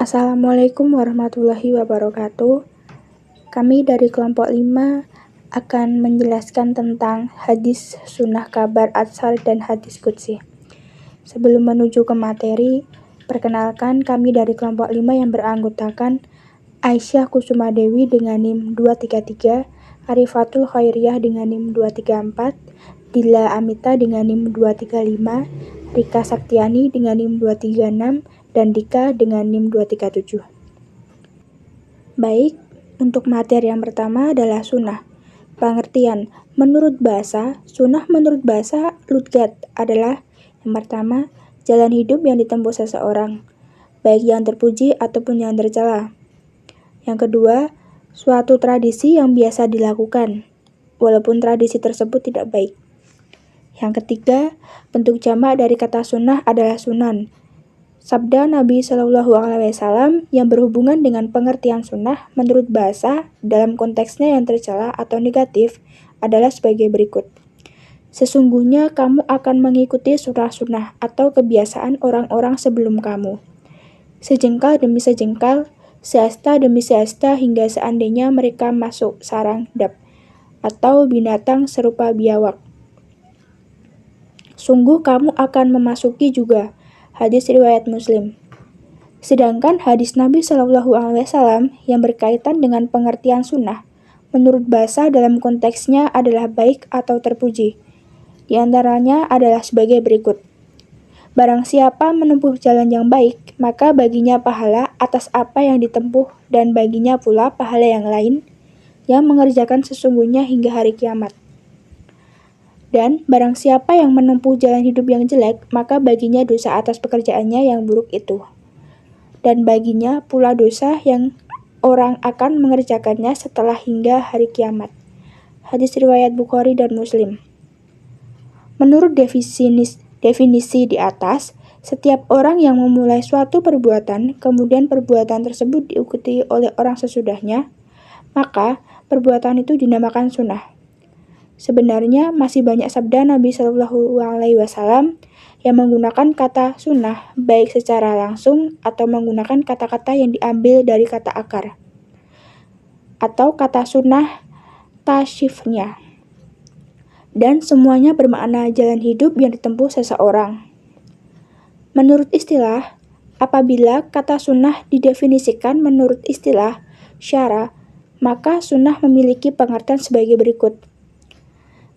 Assalamualaikum warahmatullahi wabarakatuh. Kami dari kelompok 5 akan menjelaskan tentang hadis sunnah kabar atsar dan hadis qudsi. Sebelum menuju ke materi, perkenalkan kami dari kelompok 5 yang beranggotakan Aisyah Kusumadewi dengan NIM 233, Arifatul Khairiyah dengan NIM 234, Dila Amita dengan NIM 235, Rika Saktiani dengan NIM 236, dan Dika dengan NIM 237. Baik, untuk materi yang pertama adalah sunnah. Pengertian, menurut bahasa, sunnah menurut bahasa Lughat adalah yang pertama, jalan hidup yang ditempuh seseorang, baik yang terpuji ataupun yang tercela. Yang kedua, suatu tradisi yang biasa dilakukan, walaupun tradisi tersebut tidak baik. Yang ketiga, bentuk jamak dari kata sunnah adalah sunan. Sabda Nabi Shallallahu Alaihi Wasallam yang berhubungan dengan pengertian sunnah menurut bahasa dalam konteksnya yang tercela atau negatif adalah sebagai berikut. Sesungguhnya kamu akan mengikuti sunnah-sunnah atau kebiasaan orang-orang sebelum kamu. Sejengkal demi sejengkal, seasta demi seasta hingga seandainya mereka masuk sarang dap atau binatang serupa biawak. Sungguh kamu akan memasuki juga. Hadis riwayat Muslim. Sedangkan hadis Nabi Shallallahu Alaihi Wasallam yang berkaitan dengan pengertian sunnah, menurut bahasa dalam konteksnya adalah baik atau terpuji. Di antaranya adalah sebagai berikut. Barang siapa menempuh jalan yang baik, maka baginya pahala atas apa yang ditempuh dan baginya pula pahala yang lain yang mengerjakan sesungguhnya hingga hari kiamat. Dan barang siapa yang menempuh jalan hidup yang jelek, maka baginya dosa atas pekerjaannya yang buruk itu. Dan baginya pula dosa yang orang akan mengerjakannya setelah hingga hari kiamat. Hadis riwayat Bukhari dan Muslim. Menurut definisi di atas, setiap orang yang memulai suatu perbuatan, kemudian perbuatan tersebut diikuti oleh orang sesudahnya, maka perbuatan itu dinamakan sunnah. Sebenarnya masih banyak sabda Nabi Shallallahu Alaihi Wasallam yang menggunakan kata sunnah baik secara langsung atau menggunakan kata-kata yang diambil dari kata akar atau kata sunnah tasyifnya, dan semuanya bermakna jalan hidup yang ditempuh seseorang. Menurut istilah, apabila kata sunnah didefinisikan menurut istilah syara, maka sunnah memiliki pengertian sebagai berikut.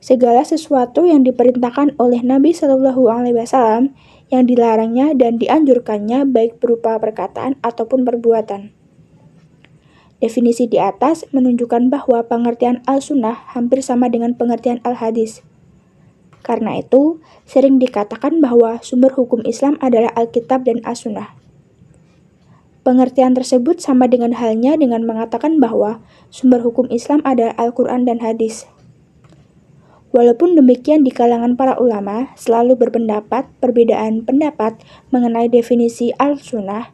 Segala sesuatu yang diperintahkan oleh Nabi Shallallahu Alaihi Wasallam, yang dilarangnya dan dianjurkannya baik berupa perkataan ataupun perbuatan. Definisi di atas menunjukkan bahwa pengertian al-sunnah hampir sama dengan pengertian al-hadis. Karena itu, sering dikatakan bahwa sumber hukum Islam adalah Alkitab dan as-sunnah. Pengertian tersebut sama dengan halnya dengan mengatakan bahwa sumber hukum Islam adalah Al-Quran dan hadis. Walaupun demikian di kalangan para ulama selalu perbedaan pendapat mengenai definisi al-sunnah.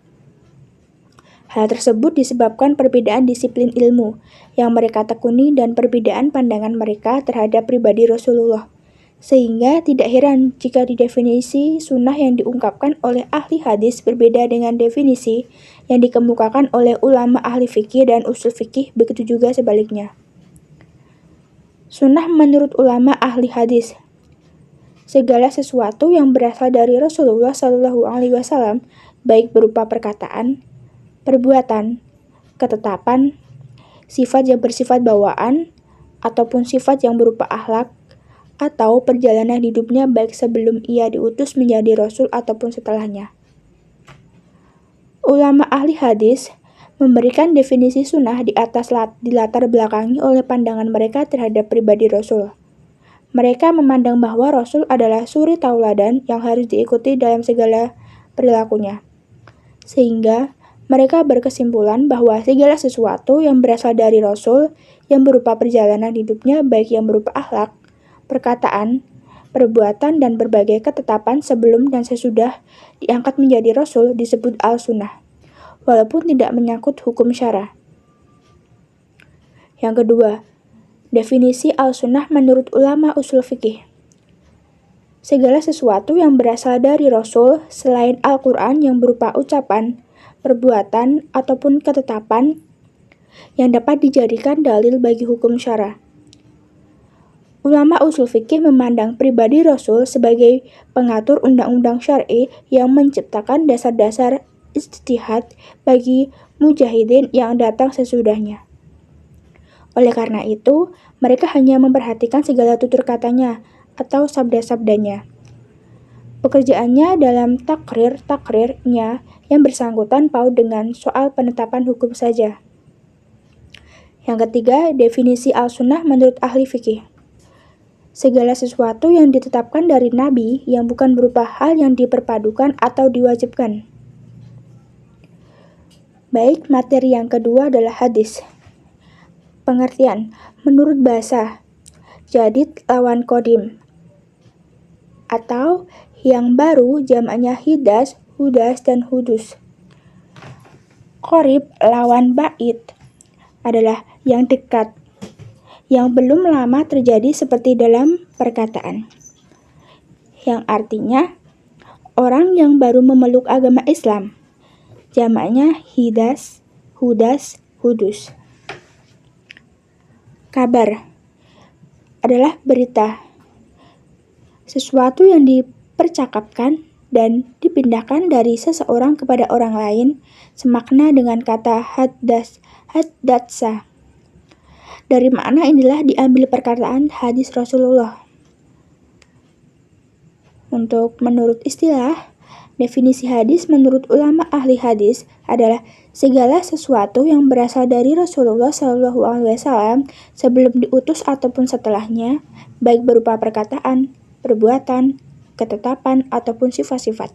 Hal tersebut disebabkan perbedaan disiplin ilmu yang mereka tekuni dan perbedaan pandangan mereka terhadap pribadi Rasulullah. Sehingga tidak heran jika di definisi sunnah yang diungkapkan oleh ahli hadis berbeda dengan definisi yang dikemukakan oleh ulama ahli fikih dan usul fikih, begitu juga sebaliknya. Sunnah menurut ulama ahli hadis, segala sesuatu yang berasal dari Rasulullah Shallallahu Alaihi Wasallam, baik berupa perkataan, perbuatan, ketetapan, sifat yang bersifat bawaan, ataupun sifat yang berupa akhlak, atau perjalanan hidupnya baik sebelum ia diutus menjadi Rasul ataupun setelahnya. Ulama ahli hadis memberikan definisi sunnah di atas dilatar belakangi oleh pandangan mereka terhadap pribadi Rasul. Mereka memandang bahwa Rasul adalah suri tauladan yang harus diikuti dalam segala perilakunya. Sehingga mereka berkesimpulan bahwa segala sesuatu yang berasal dari Rasul yang berupa perjalanan hidupnya baik yang berupa akhlak, perkataan, perbuatan, dan berbagai ketetapan sebelum dan sesudah diangkat menjadi Rasul disebut al-sunnah, walaupun tidak menyangkut hukum syara. Yang kedua, definisi al-sunnah menurut ulama usul fikih. Segala sesuatu yang berasal dari Rasul selain Al-Quran yang berupa ucapan, perbuatan, ataupun ketetapan yang dapat dijadikan dalil bagi hukum syara. Ulama usul fikih memandang pribadi Rasul sebagai pengatur undang-undang syar'i yang menciptakan dasar-dasar ijtihad bagi mujahidin yang datang sesudahnya. Oleh karena itu, mereka hanya memperhatikan segala tutur katanya atau sabda-sabdanya. Pekerjaannya dalam takrir-takrirnya yang bersangkutan paut dengan soal penetapan hukum saja. Yang ketiga, definisi al-sunnah menurut ahli fikih. Segala sesuatu yang ditetapkan dari Nabi yang bukan berupa hal yang diperpadukan atau diwajibkan. Baik, materi yang kedua adalah hadis. Pengertian, menurut bahasa, jadid lawan kodim, atau yang baru jamaknya hidas, hudas, dan hudus. Qorib lawan ba'id adalah yang dekat, yang belum lama terjadi seperti dalam perkataan, yang artinya orang yang baru memeluk agama Islam. Jamaknya hidas, hudas, hudus. Kabar adalah berita, sesuatu yang dipercakapkan dan dipindahkan dari seseorang kepada orang lain, semakna dengan kata haddatsa. Dari makna inilah diambil perkataan hadis Rasulullah. Untuk menurut istilah, definisi hadis menurut ulama ahli hadis adalah segala sesuatu yang berasal dari Rasulullah SAW sebelum diutus ataupun setelahnya, baik berupa perkataan, perbuatan, ketetapan, ataupun sifat-sifat.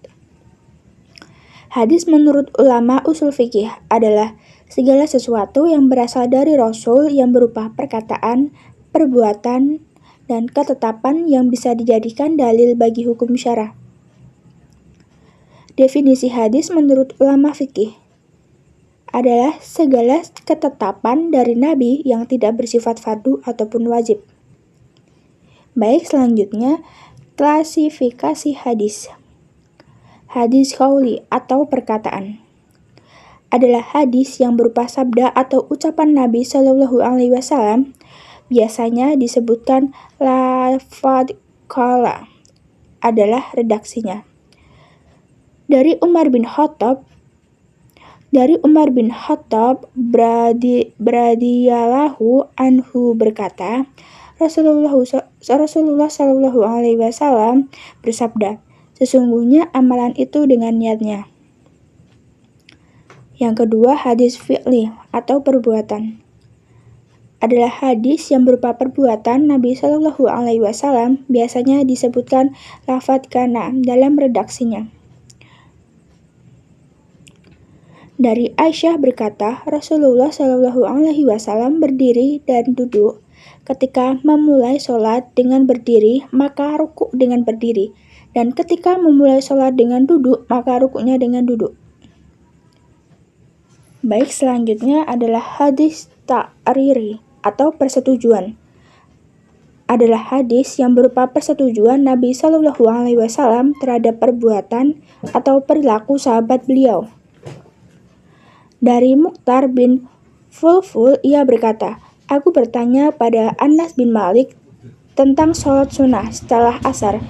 Hadis menurut ulama usul fikih adalah segala sesuatu yang berasal dari Rasul yang berupa perkataan, perbuatan, dan ketetapan yang bisa dijadikan dalil bagi hukum syara. Definisi hadis menurut ulama fikih adalah segala ketetapan dari Nabi yang tidak bersifat fardu ataupun wajib. Baik, selanjutnya klasifikasi hadis. Hadis qauli atau perkataan adalah hadis yang berupa sabda atau ucapan Nabi Shallallahu Alaihi Wasallam. Biasanya disebutkan lafadz qala adalah redaksinya. Dari Umar bin Khattab radhiyallahu anhu berkata, Rasulullah Shallallahu Alaihi Wasallam bersabda, sesungguhnya amalan itu dengan niatnya. Yang kedua, hadis fi'li atau perbuatan adalah hadis yang berupa perbuatan Nabi Shallallahu Alaihi Wasallam, biasanya disebutkan lafadz kana dalam redaksinya. Dari Aisyah berkata, Rasulullah Shallallahu Alaihi Wasallam berdiri dan duduk. Ketika memulai sholat dengan berdiri, maka rukuk dengan berdiri. Dan ketika memulai sholat dengan duduk, maka rukuknya dengan duduk. Baik, selanjutnya adalah hadis ta'riri atau persetujuan. Adalah hadis yang berupa persetujuan Nabi Shallallahu Alaihi Wasallam terhadap perbuatan atau perilaku sahabat beliau. Dari Mukhtar bin Fulful, ia berkata, aku bertanya pada Anas bin Malik tentang sholat sunnah setelah asar.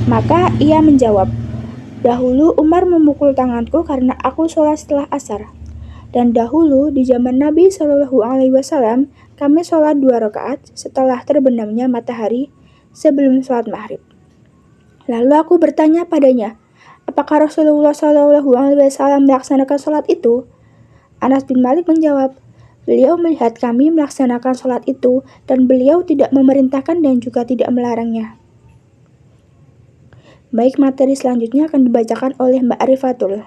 Maka ia menjawab, dahulu Umar memukul tanganku karena aku sholat setelah asar. Dan dahulu di zaman Nabi Shallallahu Alaihi Wasallam kami sholat 2 rakaat setelah terbenamnya matahari sebelum sholat maghrib. Lalu aku bertanya padanya, apakah Rasulullah Shallallahu Alaihi Wasallam melaksanakan sholat itu? Anas bin Malik menjawab, beliau melihat kami melaksanakan sholat itu dan beliau tidak memerintahkan dan juga tidak melarangnya. Baik, materi selanjutnya akan dibacakan oleh Mbak Rifatul.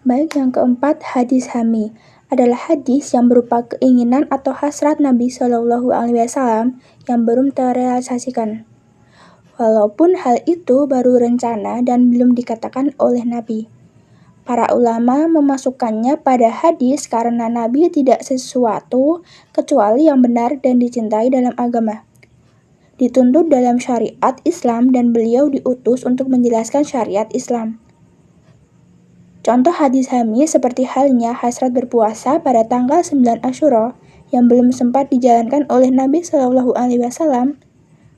Baik, yang keempat, hadis hami adalah hadis yang berupa keinginan atau hasrat Nabi Shallallahu Alaihi Wasallam yang belum terrealisasikan. Walaupun hal itu baru rencana dan belum dikatakan oleh Nabi. Para ulama memasukkannya pada hadis karena Nabi tidak sesuatu kecuali yang benar dan dicintai dalam agama. Dituntut dalam syariat Islam dan beliau diutus untuk menjelaskan syariat Islam. Contoh hadis Hamis seperti halnya hasrat berpuasa pada tanggal 9 Asyura yang belum sempat dijalankan oleh Nabi Shallallahu Alaihi Wasallam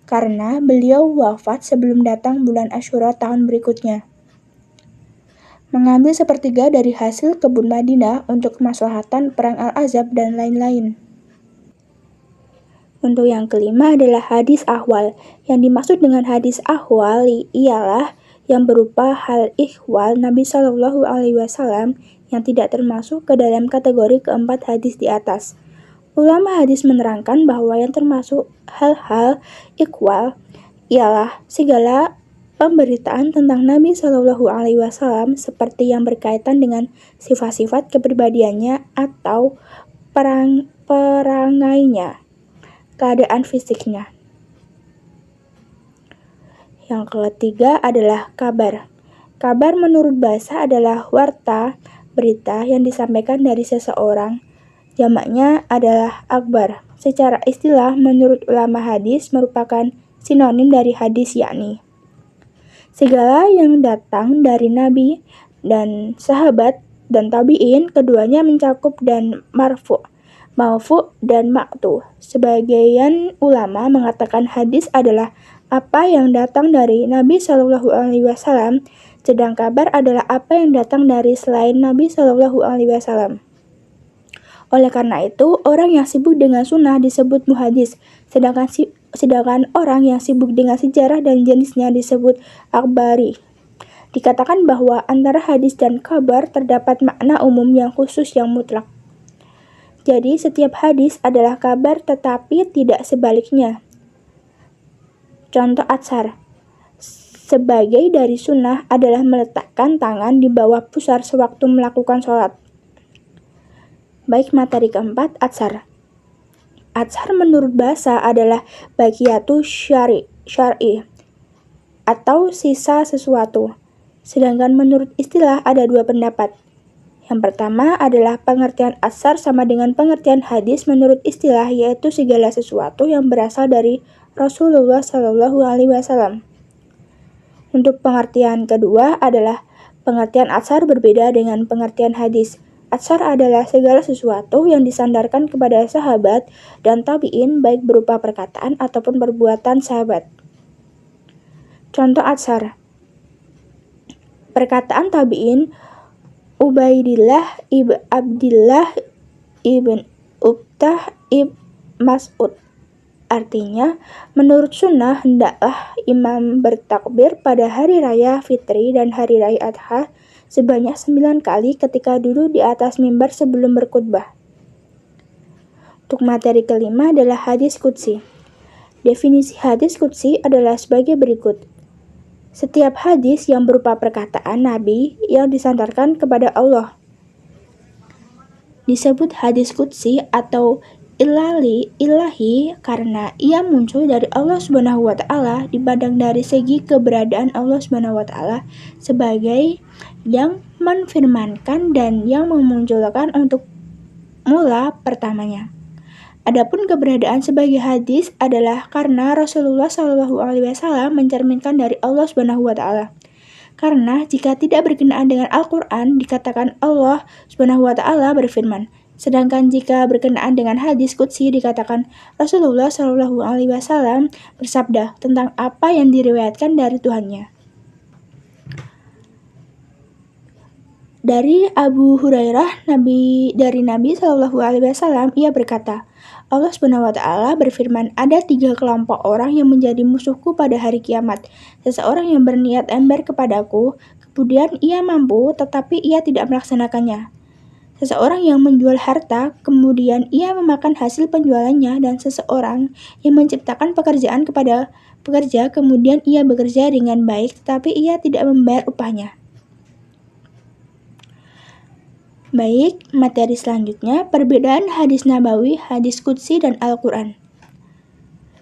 karena beliau wafat sebelum datang bulan Asyura tahun berikutnya. Mengambil sepertiga dari hasil kebun Madinah untuk kemaslahatan perang Al-Ahzab dan lain-lain. Untuk yang kelima adalah hadis ahwal. Yang dimaksud dengan hadis ahwal ialah yang berupa hal ihwal Nabi Shallallahu Alaihi Wasallam yang tidak termasuk ke dalam kategori keempat hadis di atas. Ulama hadis menerangkan bahwa yang termasuk hal-hal ihwal ialah segala pemberitaan tentang Nabi Shallallahu Alaihi Wasallam seperti yang berkaitan dengan sifat-sifat kepribadiannya atau perangainya, keadaan fisiknya. Yang ketiga adalah kabar. Kabar menurut bahasa adalah warta, berita yang disampaikan dari seseorang. Jamaknya adalah akbar. Secara istilah, menurut ulama hadis merupakan sinonim dari hadis, yakni segala yang datang dari Nabi dan sahabat dan tabi'in, keduanya mencakup dan marfu' dan maqtu. Sebagian ulama mengatakan hadis adalah apa yang datang dari Nabi Shallallahu Alaihi Wasallam, sedang kabar adalah apa yang datang dari selain Nabi Shallallahu Alaihi Wasallam. Oleh karena itu, orang yang sibuk dengan sunnah disebut muhadis, sedangkan orang yang sibuk dengan sejarah dan jenisnya disebut akhbari. Dikatakan bahwa antara hadis dan kabar terdapat makna umum yang khusus yang mutlak. Jadi setiap hadis adalah kabar tetapi tidak sebaliknya. Contoh atsar sebagai dari sunnah adalah meletakkan tangan di bawah pusar sewaktu melakukan sholat. Baik, materi keempat, atsar. Atsar menurut bahasa adalah baqiyatu syar'i atau sisa sesuatu. Sedangkan menurut istilah ada dua pendapat. Yang pertama adalah pengertian atsar sama dengan pengertian hadis menurut istilah, yaitu segala sesuatu yang berasal dari Rasulullah Shallallahu Alaihi Wasallam. Untuk pengertian kedua adalah pengertian atsar berbeda dengan pengertian hadis. Atsar adalah segala sesuatu yang disandarkan kepada sahabat dan tabi'in baik berupa perkataan ataupun perbuatan sahabat. Contoh atsar. Perkataan tabi'in Ubaidillah ibn Abdillah ibn Ubtah ibn Mas'ud. Artinya, menurut sunnah hendaklah imam bertakbir pada hari raya fitri dan hari raya adha sebanyak 9 kali ketika duduk di atas mimbar sebelum berkhutbah. Untuk materi kelima adalah hadis qudsi. Definisi hadis qudsi adalah sebagai berikut. Setiap hadis yang berupa perkataan Nabi yang disandarkan kepada Allah disebut hadis qudsi atau ilahi karena ia muncul dari Allah Subhanahu wa taala, dipandang dari segi keberadaan Allah Subhanahu wa taala sebagai yang menfirmankan dan yang memunculkan untuk mula pertamanya. Adapun keberadaan sebagai hadis adalah karena Rasulullah Shallallahu Alaihi Wasallam mencerminkan dari Allah Subhanahu wa taala. Karena jika tidak berkenaan dengan Al-Quran, dikatakan Allah Subhanahu wa taala berfirman. Sedangkan jika berkenaan dengan hadis qudsi dikatakan Rasulullah Shallallahu Alaihi Wasallam bersabda tentang apa yang diriwayatkan dari Tuhannya. Dari Abu Hurairah dari Nabi Shallallahu Alaihi Wasallam, ia berkata, Allah Subhanahu wa taala berfirman, ada 3 kelompok orang yang menjadi musuhku pada hari kiamat. Seseorang yang berniat ember kepadaku, kemudian ia mampu tetapi ia tidak melaksanakannya. Seseorang yang menjual harta, kemudian ia memakan hasil penjualannya, dan seseorang yang menciptakan pekerjaan kepada pekerja, kemudian ia bekerja dengan baik, tetapi ia tidak membayar upahnya. Baik, materi selanjutnya, perbedaan hadis nabawi, hadis qudsi, dan Al-Quran.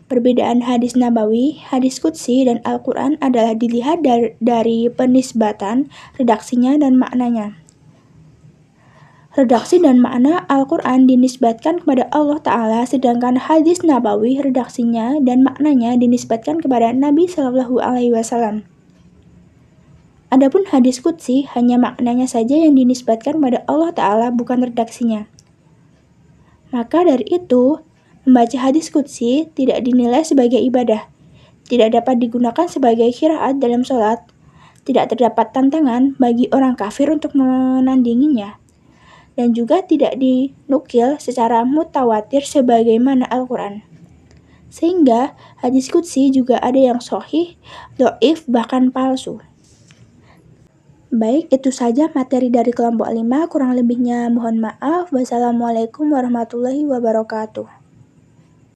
Perbedaan hadis nabawi, hadis qudsi, dan Al-Quran adalah dilihat dari penisbatan, redaksinya, dan maknanya. Redaksi dan makna Al-Quran dinisbatkan kepada Allah Ta'ala, sedangkan hadis nabawi, redaksinya dan maknanya dinisbatkan kepada Nabi Shallallahu Alaihi Wasallam. Adapun hadis qudsi hanya maknanya saja yang dinisbatkan pada Allah Ta'ala, bukan redaksinya. Maka dari itu, membaca hadis qudsi tidak dinilai sebagai ibadah, tidak dapat digunakan sebagai qiraat dalam sholat, tidak terdapat tantangan bagi orang kafir untuk menandinginya, dan juga tidak dinukil secara mutawatir sebagaimana Al-Quran. Sehingga hadis qudsi juga ada yang sahih, dhaif, bahkan palsu. Baik, itu saja materi dari kelompok 5, kurang lebihnya mohon maaf. Wassalamualaikum warahmatullahi wabarakatuh.